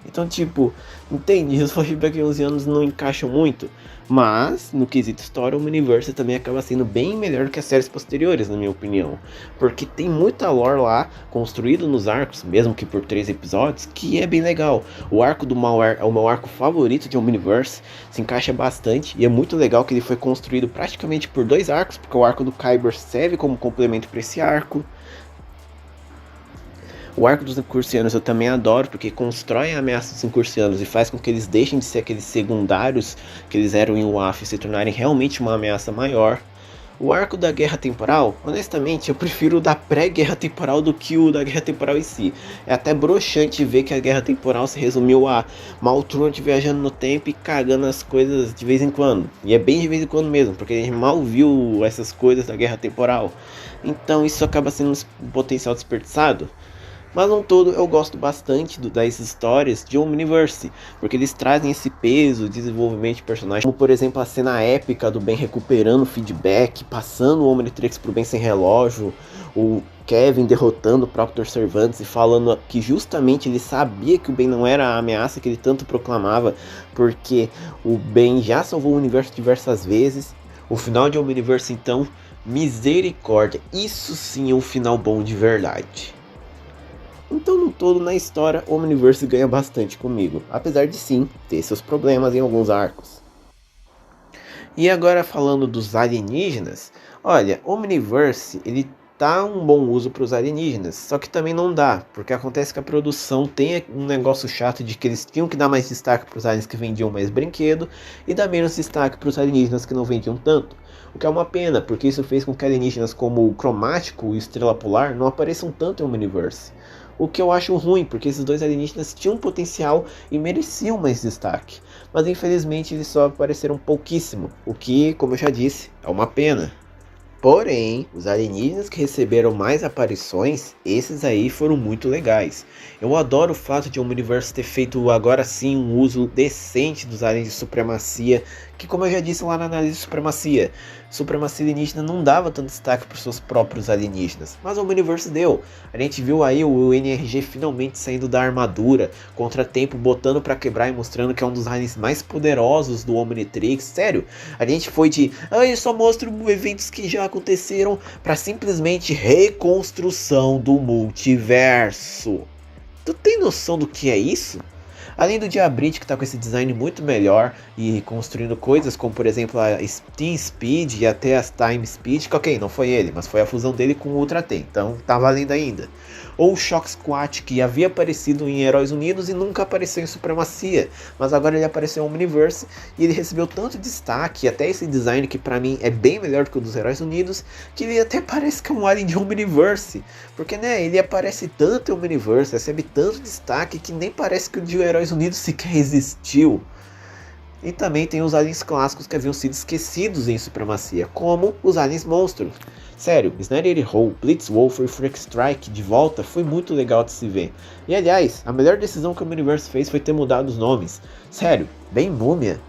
Então, tipo, entende? Os flashbacks de 11 anos não encaixam muito. Mas, no quesito história, o Omniverse também acaba sendo bem melhor que as séries posteriores, na minha opinião. Porque tem muita lore lá, construído nos arcos, mesmo que por 3 episódios, que é bem legal. O arco do Malware é o meu arco favorito de Omniverse, se encaixa bastante. E é muito legal que ele foi construído praticamente por 2 arcos, porque o arco do Kyber serve como complemento para esse arco. O arco dos Incursianos eu também adoro, porque constrói a ameaça dos Incursianos e faz com que eles deixem de ser aqueles secundários que eles eram em WAF e se tornarem realmente uma ameaça maior. O arco da Guerra Temporal, honestamente, eu prefiro o da pré-Guerra Temporal do que o da Guerra Temporal em si. É até broxante ver que a Guerra Temporal se resumiu a Maltruant viajando no tempo e cagando as coisas de vez em quando. E é bem de vez em quando mesmo, porque a gente mal viu essas coisas da Guerra Temporal. Então isso acaba sendo um potencial desperdiçado. Mas no todo eu gosto bastante das histórias de Omniverse, porque eles trazem esse peso, desenvolvimento de personagens, como por exemplo a cena épica do Ben recuperando o feedback, passando o Omnitrix pro Ben sem relógio, o Kevin derrotando o próprio Dr. Cervantes e falando que justamente ele sabia que o Ben não era a ameaça que ele tanto proclamava, porque o Ben já salvou o universo diversas vezes. O final de Omniverse então, misericórdia, isso sim é um final bom de verdade. Então, no todo, na história, o Omniverse ganha bastante comigo, apesar de sim ter seus problemas em alguns arcos. E agora falando dos alienígenas, olha, o Omniverse, ele tá um bom uso para os alienígenas, só que também não dá, porque acontece que a produção tem um negócio chato de que eles tinham que dar mais destaque para os aliens que vendiam mais brinquedo e dar menos destaque para os alienígenas que não vendiam tanto. O que é uma pena, porque isso fez com que alienígenas como o Cromático e Estrela Polar não apareçam tanto em Omniverse. O que eu acho ruim, porque esses 2 alienígenas tinham potencial e mereciam mais destaque. Mas infelizmente eles só apareceram pouquíssimo, o que, como eu já disse, é uma pena. Porém, os alienígenas que receberam mais aparições, esses aí foram muito legais. Eu adoro o fato de o Omniverse ter feito agora sim um uso decente dos aliens de Supremacia, que, como eu já disse lá na análise de supremacia alienígena não dava tanto destaque para os seus próprios alienígenas, mas o Omniverse deu. A gente viu aí o NRG finalmente saindo da armadura, Contratempo botando para quebrar e mostrando que é um dos aliens mais poderosos do Omnitrix. Sério, a gente foi de eu só mostro eventos que já aconteceram para simplesmente reconstrução do multiverso. Tu tem noção do que é isso? Além do Diabrit, que está com esse design muito melhor e construindo coisas como, por exemplo, a Steam Speed e até as Time Speed, que ok, não foi ele, mas foi a fusão dele com o Ultra T, então tá valendo ainda. Ou o Shock Squad, que havia aparecido em Heróis Unidos e nunca apareceu em Supremacia, mas agora ele apareceu em Omniverse e ele recebeu tanto destaque, até esse design que pra mim é bem melhor do que o dos Heróis Unidos, que ele até parece que é um alien de Omniverse, porque né, ele aparece tanto em Omniverse, recebe tanto destaque que nem parece que o de Heróis Unidos sequer existiu. E também tem os aliens clássicos que haviam sido esquecidos em Supremacia, como os aliens monstros. Sério, Snyder Hole, Blitzwolf e Freak Strike de volta foi muito legal de se ver. E aliás, a melhor decisão que o Universe fez foi ter mudado os nomes. Sério, bem Múmia,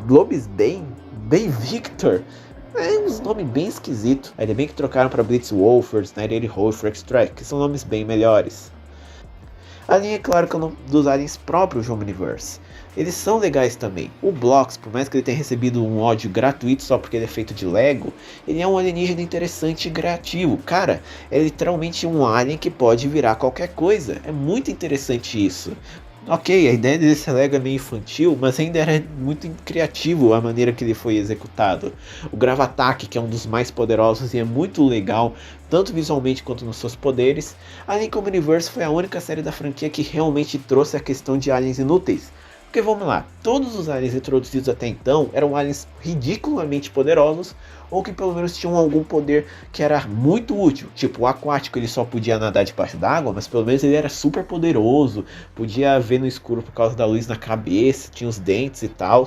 Globesbane, bem Victor. É uns nomes bem esquisitos. Ainda bem que trocaram para Blitzwolf, Snyder Hole e Freak Strike, que são nomes bem melhores. Além, é claro, que é o nome dos aliens próprios do Omniverse. Eles são legais também. O Blocks, por mais que ele tenha recebido um ódio gratuito só porque ele é feito de Lego, ele é um alienígena interessante e criativo. Cara, é literalmente um alien que pode virar qualquer coisa. É muito interessante isso. Ok, a ideia desse Lego é meio infantil, mas ainda era muito criativo a maneira que ele foi executado. O Gravataque, que é um dos mais poderosos e é muito legal, tanto visualmente quanto nos seus poderes. Além que o Omniverse foi a única série da franquia que realmente trouxe a questão de aliens inúteis. Porque vamos lá, todos os aliens introduzidos até então eram aliens ridiculamente poderosos, ou que pelo menos tinham algum poder que era muito útil. Tipo, o aquático ele só podia nadar debaixo d'água, mas pelo menos ele era super poderoso, podia ver no escuro por causa da luz na cabeça, tinha os dentes e tal.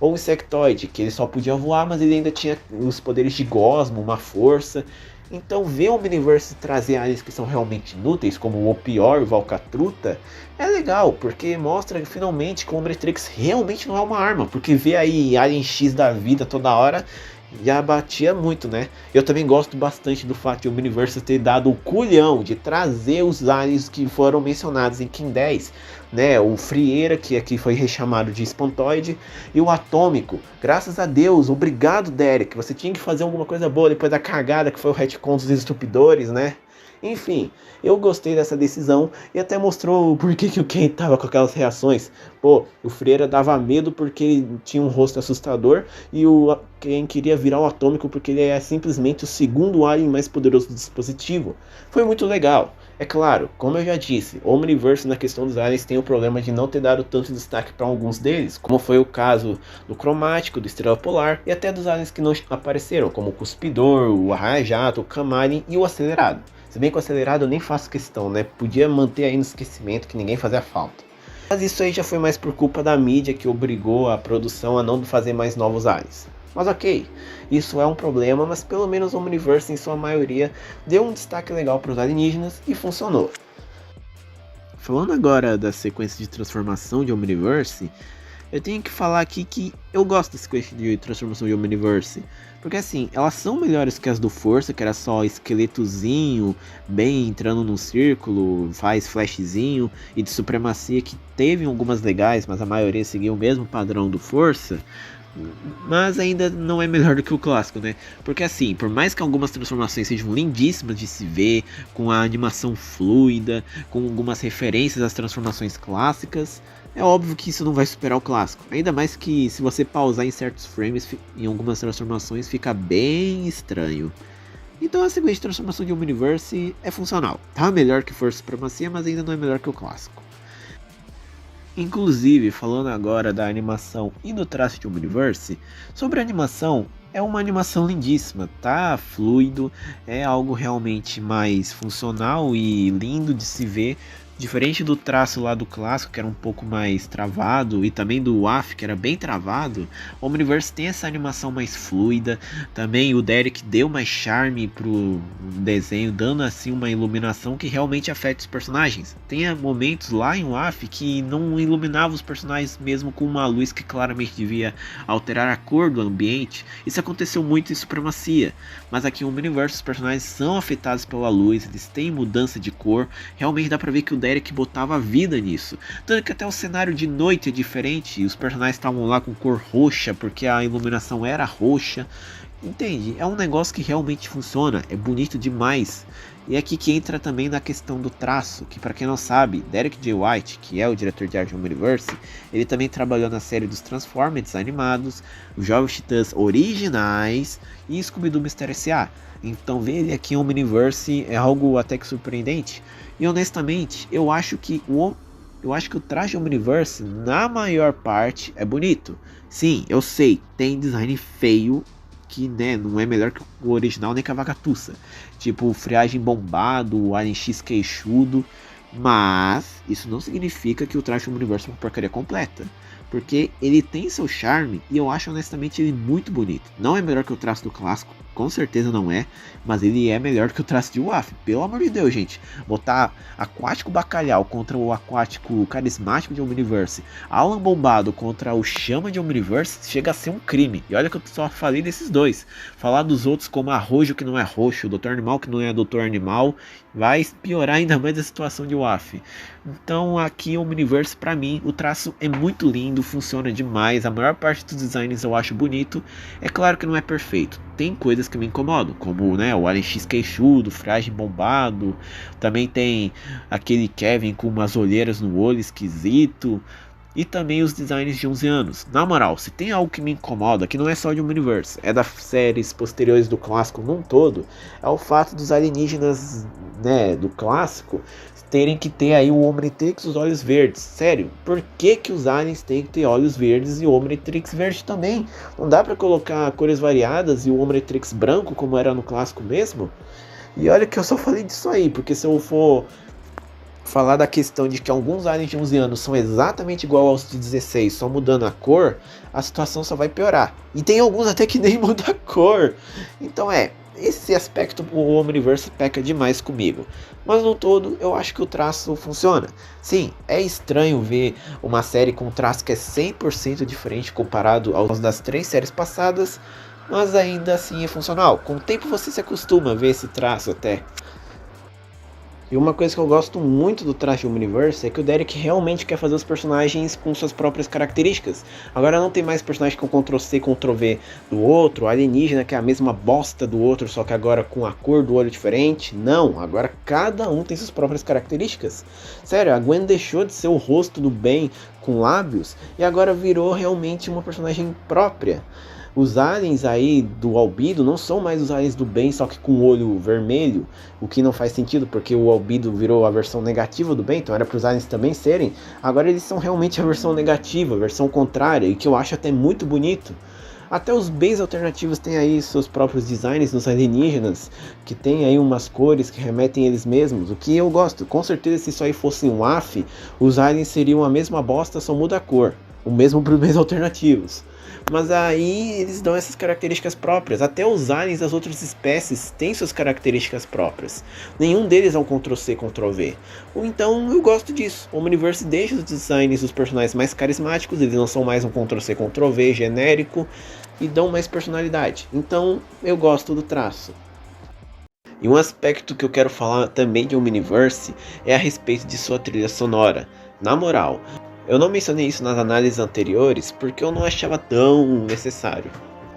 Ou o insectoide, que ele só podia voar, mas ele ainda tinha os poderes de gosmo, uma força. Então ver o Omniverse trazer aliens que são realmente inúteis, como o Pior e o Valcatruta, é legal, porque mostra finalmente que o Omnitrix realmente não é uma arma, porque ver aí Alien X da vida toda hora já batia muito, né? Eu também gosto bastante do fato de o Omniverse ter dado o culhão de trazer os aliens que foram mencionados em King 10, né? O Frieira, que aqui foi rechamado de Espantoide, e o Atômico. Graças a Deus, obrigado, Derek. Você tinha que fazer alguma coisa boa depois da cagada que foi o retcon dos Estupidores, né? Enfim, eu gostei dessa decisão e até mostrou por que o Ken tava com aquelas reações. Pô, o Freira dava medo porque ele tinha um rosto assustador e o Ken queria virar o Atômico porque ele é simplesmente o segundo alien mais poderoso do dispositivo. Foi muito legal. É claro, como eu já disse, o Omniverse na questão dos aliens tem o problema de não ter dado tanto destaque para alguns deles, como foi o caso do Cromático, do Estrela Polar e até dos aliens que não apareceram, como o Cuspidor, o Arraia-Jato, o Camalin e o Acelerado. Se bem que o Acelerado eu nem faço questão, né? Podia manter aí no esquecimento que ninguém fazia falta. Mas isso aí já foi mais por culpa da mídia que obrigou a produção a não fazer mais novos aliens. Mas ok, isso é um problema, mas pelo menos o Omniverse em sua maioria deu um destaque legal para os alienígenas e funcionou. Falando agora da sequência de transformação de Omniverse, eu tenho que falar aqui que eu gosto da sequência de transformação de Omniverse. Porque assim, elas são melhores que as do Força, que era só esqueletozinho, bem entrando num círculo, faz flashzinho. E de Supremacia que teve algumas legais, mas a maioria seguia o mesmo padrão do Força. Mas ainda não é melhor do que o clássico, né? Porque assim, por mais que algumas transformações sejam lindíssimas de se ver, com a animação fluida, com algumas referências às transformações clássicas, é óbvio que isso não vai superar o clássico. Ainda mais que se você pausar em certos frames, em algumas transformações, fica bem estranho. Então a sequência de transformação de Omniverse é funcional. Tá melhor que Força Supremacia, mas ainda não é melhor que o clássico. Inclusive, falando agora da animação e do traço de Omniverse, sobre a animação, é uma animação lindíssima, tá fluido, é algo realmente mais funcional e lindo de se ver Diferente do traço lá do clássico, que era um pouco mais travado, e também do WAF, que era bem travado, o Omniverse tem essa animação mais fluida. Também o Derek deu mais charme pro desenho, dando assim uma iluminação que realmente afeta os personagens. Tem momentos lá em WAF que não iluminava os personagens mesmo com uma luz que claramente devia alterar a cor do ambiente. Isso aconteceu muito em Supremacia, mas aqui no Omniverse os personagens são afetados pela luz, eles têm mudança de cor. Realmente dá pra ver que o Derek botava vida nisso. Tanto que até o cenário de noite é diferente. Os personagens estavam lá com cor roxa porque a iluminação era roxa. Entende? É um negócio que realmente funciona. É bonito demais. E é aqui que entra também na questão do traço, que para quem não sabe, Derek J. White, que é o diretor de arte do Omniverse, ele também trabalhou na série dos Transformers animados, os Jovens Titãs originais e Scooby-Doo Mistério S.A. Então ver ele aqui em Omniverse é algo até que surpreendente. E honestamente, eu acho que o traje Omniverse, na maior parte, é bonito. Sim, eu sei, tem design feio, que né, não é melhor que o original nem que a Vagatussa. Tipo, o Friagem bombado, o Alien X queixudo. Mas isso não significa que o traje Omniverse é uma porcaria completa. Porque ele tem seu charme e eu acho honestamente ele muito bonito. Não é melhor que o traço do clássico, com certeza não é, mas ele é melhor que o traço de WAF. Pelo amor de Deus, gente. Botar Aquático Bacalhau contra o Aquático Carismático de Omniverse, Alan Bombado contra o Chama de Omniverse, chega a ser um crime. E olha que eu só falei desses dois. Falar dos outros como Arrojo que não é roxo, Dr. Animal que não é Dr. Animal, vai piorar ainda mais a situação de WAF. Então aqui o Omniverse, pra mim, o traço é muito lindo, funciona demais. A maior parte dos designs eu acho bonito. É claro que não é perfeito. Tem coisas que me incomodam, como né, o Alien X queixudo, Frágil bombado. Também tem aquele Kevin com umas olheiras no olho esquisito. E também os designs de 11 anos. Na moral, se tem algo que me incomoda, que não é só de Omniverse, é das séries posteriores do clássico num todo, é o fato dos alienígenas, né, do clássico terem que ter aí o Omnitrix os olhos verdes. Sério, por que que os aliens têm que ter olhos verdes e o Omnitrix verde também? Não dá pra colocar cores variadas e o Omnitrix branco como era no clássico mesmo? E olha que eu só falei disso aí, porque se eu for falar da questão de que alguns aliens de 11 anos são exatamente igual aos de 16, só mudando a cor, a situação só vai piorar. E tem alguns até que nem mudam a cor. Então esse aspecto o Omniverse peca demais comigo. Mas no todo, eu acho que o traço funciona. Sim, é estranho ver uma série com um traço que é 100% diferente comparado aos das 3 séries passadas, mas ainda assim é funcional. Com o tempo você se acostuma a ver esse traço até. E uma coisa que eu gosto muito do traje Omniverse é que o Derek realmente quer fazer os personagens com suas próprias características. Agora não tem mais personagem com Ctrl-C, Ctrl-V do outro, alienígena que é a mesma bosta do outro, só que agora com a cor do olho diferente. Não, agora cada um tem suas próprias características. Sério, a Gwen deixou de ser o rosto do bem com lábios e agora virou realmente uma personagem própria. Os aliens aí do Albedo não são mais os aliens do bem, só que com o olho vermelho, o que não faz sentido, porque o Albedo virou a versão negativa do bem, então era para os aliens também serem. Agora eles são realmente a versão negativa, a versão contrária, e que eu acho até muito bonito. Até os bens alternativos têm aí seus próprios designs nos alienígenas, que tem aí umas cores que remetem a eles mesmos, o que eu gosto. Com certeza se isso aí fosse um AF, os aliens seriam a mesma bosta, só muda a cor. O mesmo para os bens alternativos. Mas aí eles dão essas características próprias. Até os aliens das outras espécies têm suas características próprias. Nenhum deles é um Ctrl-C, Ctrl-V. Então eu gosto disso. O Omniverse deixa os designs dos personagens mais carismáticos. Eles não são mais um Ctrl-C, Ctrl-V genérico. E dão mais personalidade. Então eu gosto do traço. E um aspecto que eu quero falar também de Omniverse é a respeito de sua trilha sonora. Na moral, eu não mencionei isso nas análises anteriores porque eu não achava tão necessário.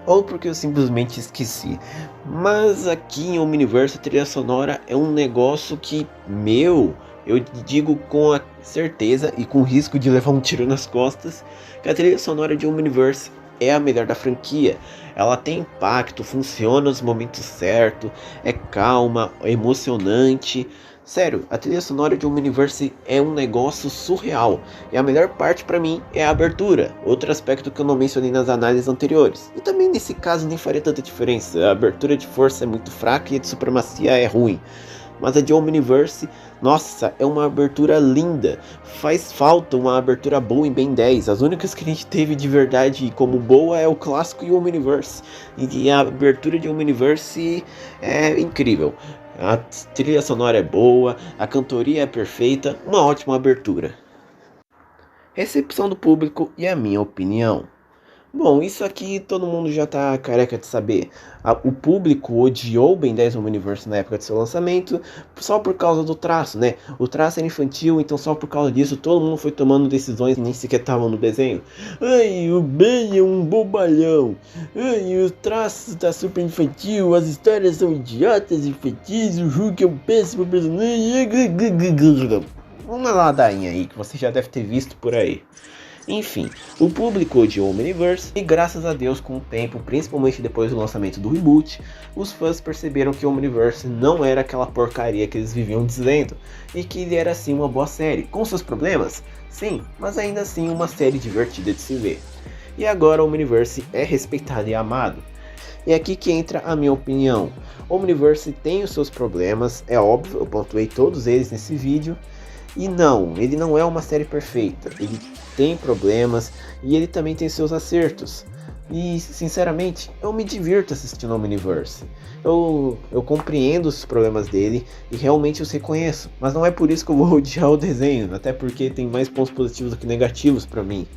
Ou porque eu simplesmente esqueci. Mas aqui em Omniverse a trilha sonora é um negócio que, eu digo com a certeza e com risco de levar um tiro nas costas, que a trilha sonora de Omniverse é a melhor da franquia. Ela tem impacto, funciona nos momentos certos, é calma, é emocionante. Sério, a trilha sonora de Omniverse é um negócio surreal. E a melhor parte pra mim é a abertura. Outro aspecto que eu não mencionei nas análises anteriores. E também nesse caso nem faria tanta diferença. A abertura de força é muito fraca e a de supremacia é ruim. Mas a de Omniverse, nossa, é uma abertura linda. Faz falta uma abertura boa em Ben 10. As únicas que a gente teve de verdade como boa é o clássico e o Omniverse. E a abertura de Omniverse é incrível. A trilha sonora é boa, a cantoria é perfeita, uma ótima abertura. Recepção do público e a minha opinião. Bom, isso aqui todo mundo já tá careca de saber. O público odiou Ben 10 Omniverse na época de seu lançamento só por causa do traço, né? O traço era infantil, então só por causa disso todo mundo foi tomando decisões que nem sequer estavam no desenho. Ai, o Ben é um bobalhão. Ai, o traço tá super infantil, as histórias são idiotas, infantis, o Hulk é um péssimo personagem. Uma ladainha aí que você já deve ter visto por aí. Enfim, o público odiou o Omniverse e graças a Deus com o tempo, principalmente depois do lançamento do reboot, os fãs perceberam que o Omniverse não era aquela porcaria que eles viviam dizendo e que ele era sim uma boa série, com seus problemas? Sim, mas ainda assim uma série divertida de se ver. E agora o Omniverse é respeitado e amado. E é aqui que entra a minha opinião. O Omniverse tem os seus problemas, é óbvio, eu pontuei todos eles nesse vídeo. E não, ele não é uma série perfeita, ele tem problemas e ele também tem seus acertos. E sinceramente, eu me divirto assistindo ao Omniverse. Eu compreendo os problemas dele e realmente os reconheço, mas não é por isso que eu vou odiar o desenho, até porque tem mais pontos positivos do que negativos pra mim.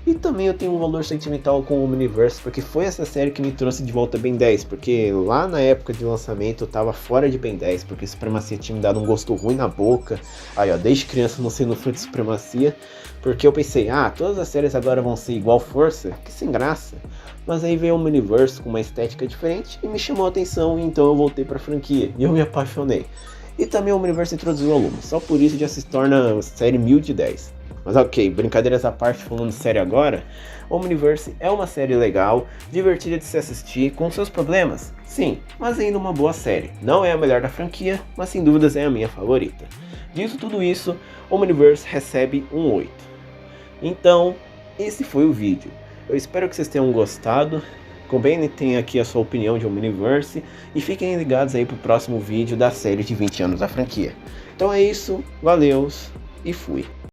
E também eu tenho um valor sentimental com o Omniverse, porque foi essa série que me trouxe de volta Ben 10, porque lá na época de lançamento eu tava fora de Ben 10, porque Supremacia tinha me dado um gosto ruim na boca. Aí ó, desde criança eu não sendo fã de Supremacia, porque eu pensei, todas as séries agora vão ser igual Força, que sem graça. Mas aí veio o Omniverse com uma estética diferente e me chamou a atenção, e então eu voltei pra franquia, e eu me apaixonei. E também o Omniverse introduziu o Lume, só por isso já se torna série 1000 de 10. Mas ok, brincadeiras à parte, falando sério agora, Omniverse é uma série legal, divertida de se assistir, com seus problemas, sim, mas ainda uma boa série. Não é a melhor da franquia, mas sem dúvidas é a minha favorita. Dito tudo isso, Omniverse recebe um 8. Então, esse foi o vídeo. Eu espero que vocês tenham gostado. Comentem aqui a sua opinião de Omniverse e fiquem ligados aí pro próximo vídeo da série de 20 anos da franquia. Então é isso, valeus e fui.